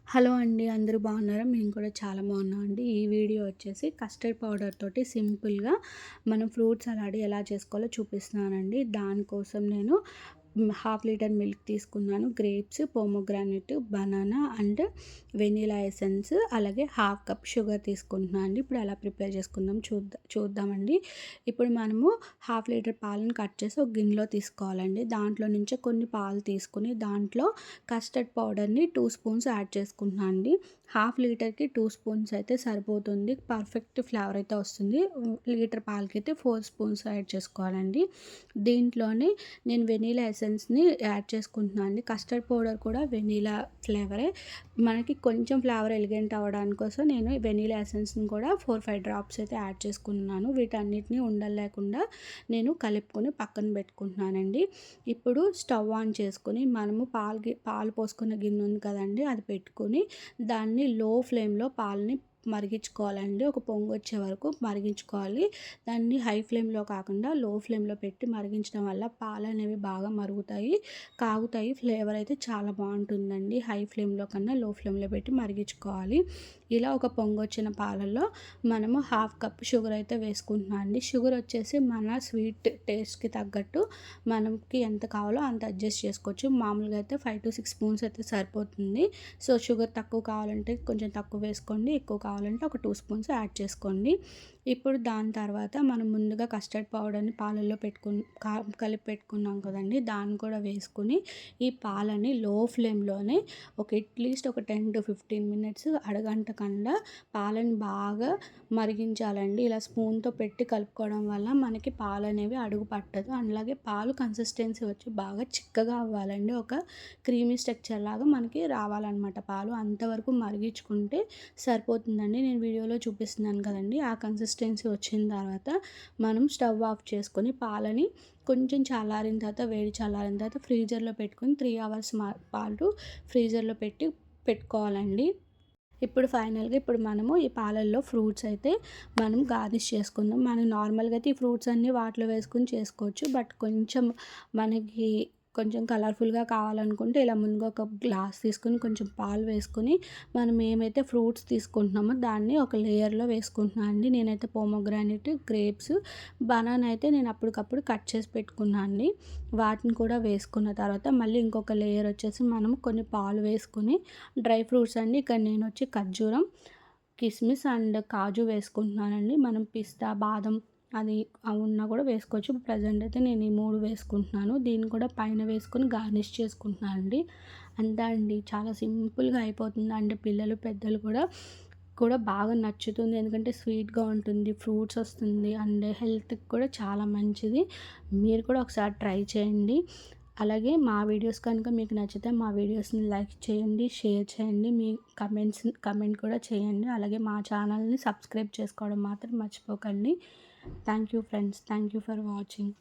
Hello అండి. అందరూ బాగున్నారా? మేము కూడా చాలా బాగున్నామండి. ఈ వీడియో వచ్చేసి కస్టర్డ్ పౌడర్ తోటి సింపుల్‌గా మనం ఫ్రూట్ సలాడ్ ఎలా చేసుకోవాలో చూపిస్తున్నానండి. దానికోసం నేను హాఫ్ లీటర్ మిల్క్ తీసుకున్నాను. Grapes, pomegranate, banana and vanilla essence, అలాగే హాఫ్ కప్ షుగర్ తీసుకుంటున్నాను అండి. ఇప్పుడు ఎలా ప్రిపేర్ చేసుకుందాం చూద్దామండి. ఇప్పుడు మనము హాఫ్ లీటర్ పాలను కట్ చేసి ఒక గిన్నెలో తీసుకోవాలండి. దాంట్లో నుంచి కొన్ని పాలు తీసుకుని దాంట్లో కస్టర్డ్ పౌడర్‌ని 2 స్పూన్స్ యాడ్ చేసుకుంటున్నాను అండి. హాఫ్ లీటర్‌కి 2 స్పూన్స్ అయితే సరిపోతుంది. పర్ఫెక్ట్ ఫ్లేవర్ అయితే వస్తుంది. లీటర్ పాలకైతే 4 స్పూన్స్ యాడ్ చేసుకోవాలండి. దీంట్లోనే నేను వెనిలా ఎసెన్స్‌ని యాడ్ చేసుకుంటున్నాను అండి. కస్టర్డ్ పౌడర్ కూడా వెనిలా ఫ్లేవరే. మనకి కొంచెం ఫ్లేవర్ ఎలిగెంట్ అవ్వడానికి కోసం నేను వెనిలా ఎసెన్స్‌ని కూడా 4, 5 డ్రాప్స్ అయితే యాడ్ చేసుకున్నాను. వీటన్నిటిని ఉండలు లేకుండా నేను కలుపుకొని పక్కన పెట్టుకుంటున్నానండి. ఇప్పుడు స్టవ్ ఆన్ చేసుకొని మనము పాలు పోసుకున్న గిన్నె ఉంది కదండీ, అది పెట్టుకొని దాన్ని లో ఫ్లేమ్‌లో పాలని మరిగించుకోవాలండి. ఒక పొంగొచ్చే వరకు మరిగించుకోవాలి. దాన్ని హై ఫ్లేమ్‌లో కాకుండా లో ఫ్లేమ్‌లో పెట్టి మరిగించడం వల్ల పాలనేవి బాగా మరుగుతాయి, కాగుతాయి. ఫ్లేవర్ అయితే చాలా బాగుంటుందండి. హై ఫ్లేమ్‌లో కన్నా లో ఫ్లేమ్‌లో పెట్టి మరిగించుకోవాలి. ఇలా ఒక పొంగొచ్చిన పాలల్లో మనము హాఫ్ కప్ షుగర్ అయితే వేసుకుంటున్నాం అండి. షుగర్ వచ్చేసి మన స్వీట్ టేస్ట్‌కి తగ్గట్టు మనకి ఎంత కావాలో అంత అడ్జస్ట్ చేసుకోవచ్చు. మామూలుగా అయితే 5-6 స్పూన్స్ అయితే సరిపోతుంది. సో షుగర్ తక్కువ కావాలంటే కొంచెం తక్కువ వేసుకోండి, ఎక్కువ కావాలంటే ఒక 2 స్పూన్స్ యాడ్ చేసుకోండి. ఇప్పుడు దాని తర్వాత మనం ముందుగా కస్టర్డ్ పౌడర్ని పాలల్లో కలిపి పెట్టుకున్నాం కదండి, దాన్ని కూడా వేసుకుని ఈ పాలని లో ఫ్లేమ్‌లోనే అట్లీస్ట్ ఒక 10-15 మినిట్స్ అడగంటకుండా పాలని బాగా మరిగించాలండి. ఇలా స్పూన్‌తో పెట్టి కలుపుకోవడం వల్ల మనకి పాలు అనేవి అడుగు పట్టదు. అలాగే పాలు కన్సిస్టెన్సీ వచ్చి బాగా చిక్కగా అవ్వాలండి. ఒక క్రీమీ స్ట్రక్చర్ లాగా మనకి రావాలన్నమాట పాలు. అంతవరకు మరిగించుకుంటే సరిపోతుందండి. నేను వీడియోలో చూపిస్తున్నాను కదండి, ఆ కన్సిస్టెన్సీ వచ్చిన తర్వాత మనం స్టవ్ ఆఫ్ చేసుకొని పాలని కొంచెం చల్లారిన తర్వాత, వేడి చల్లారిన తర్వాత ఫ్రీజర్లో పెట్టుకొని 3 అవర్స్ పాటు ఫ్రీజర్లో పెట్టుకోవాలండి. ఇప్పుడు ఫైనల్‌గా మనము ఈ పాలల్లో ఫ్రూట్స్ అయితే మనం గార్నిష్ చేసుకుందాం. మనం నార్మల్‌గా అయితే ఈ ఫ్రూట్స్ అన్నీ వాటిలో వేసుకొని చేసుకోవచ్చు. బట్ మనకి కొంచెం కలర్ఫుల్‌గా కావాలనుకుంటే ఇలా ముందుగా ఒక గ్లాస్ తీసుకొని కొంచెం పాలు వేసుకొని మనం ఏమైతే ఫ్రూట్స్ తీసుకుంటున్నామో దాన్ని ఒక లేయర్‌లో వేసుకుంటున్నాను అండి. నేనైతే పోమోగ్రానేట్, గ్రేప్స్, బనానా అయితే నేను అప్పటికప్పుడు కట్ చేసి పెట్టుకున్నాను అండి. వాటిని కూడా వేసుకున్న తర్వాత మళ్ళీ ఇంకొక లేయర్ వచ్చేసి మనం కొన్ని పాలు వేసుకొని డ్రై ఫ్రూట్స్ అండి. ఇక్కడ నేను వచ్చి ఖర్జూరం, కిస్మిస్ అండ్ కాజు వేసుకుంటున్నానండి. మనం పిస్తా, బాదం అది ఉన్నా కూడా వేసుకోవచ్చు. ప్రజెంట్ అయితే నేను ఈ 3 వేసుకుంటున్నాను. దీన్ని కూడా పైన వేసుకొని గార్నిష్ చేసుకుంటున్నాను అండి. అంతే అండి, చాలా సింపుల్గా అయిపోతుంది. అంటే పిల్లలు, పెద్దలు కూడా బాగా నచ్చుతుంది. ఎందుకంటే స్వీట్‌గా ఉంటుంది, ఫ్రూట్స్ వస్తుంది అండ్ హెల్త్‌కి కూడా చాలా మంచిది. మీరు కూడా ఒకసారి ట్రై చేయండి. అలాగే మా వీడియోస్ కనుక మీకు నచ్చితే మా వీడియోస్ని లైక్ చేయండి, షేర్ చేయండి, మీ కమెంట్ కూడా చేయండి. అలాగే మా ఛానల్ని సబ్స్క్రైబ్ చేసుకోవడం మాత్రం మర్చిపోకండి. Thank you friends. Thank you for watching.